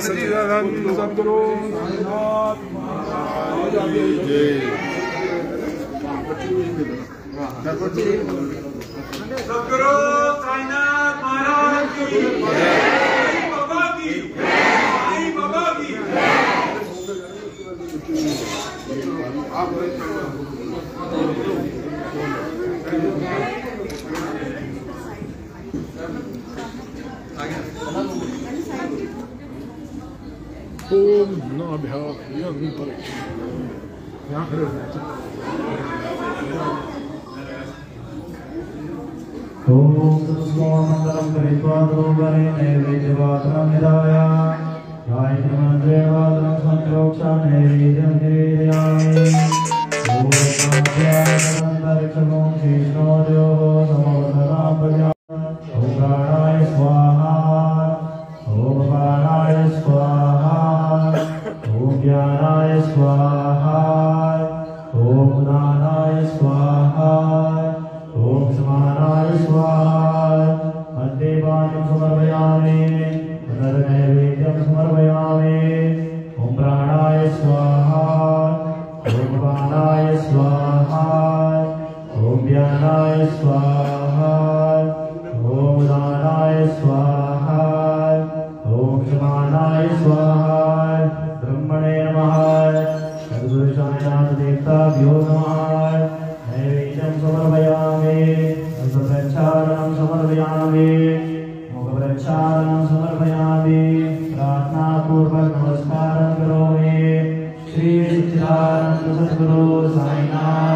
सच्चिदानंद सद्गुरु सद्गुरु साईनाथ महाराज की जय, बाबा की जय, बाबा की ओम नाभ्याम यहाँ खड़े ओम तत्समंगलम कृत्वा द्रोवरे नैवेद्यवादनं निधाय गायत्रीमन्त्रेवादनं संप्रोक्ष्य नैवेद्यं निवेदयामि। ओम शान्त्यानन्दरिक्षमो कृष्णोदयोः समवदनां प्रजाः। ओम प्राणाय स्वाहा, ओम प्राणाय स्वाहा, ओम ज्ञानाय स्वाहा, ओम दानाय स्वाहा, ओम समानाय स्वाहा। अन्तेपानं समर्पयामि, पुनर्नैवेद्यं समर्पयामि। ओम प्राणाय स्वाहा, ओम पानाय स्वाहा, ओम ज्ञानाय स्वाहा, ओम दानाय स्वाहा, ओम समानाय स्वाहा। ब्रह्मणे नमः। सद्गुरु साईनाथ देवताभ्यो नमः। नैवेद्यं समर्पयामि, प्रक्षालनं समर्पयामि, मुखप्रक्षालनं समर्पयामि। प्रार्थनापूर्वक नमस्कारं करोमि। श्री सच्चिदानंद सद्गुरु साईनाथ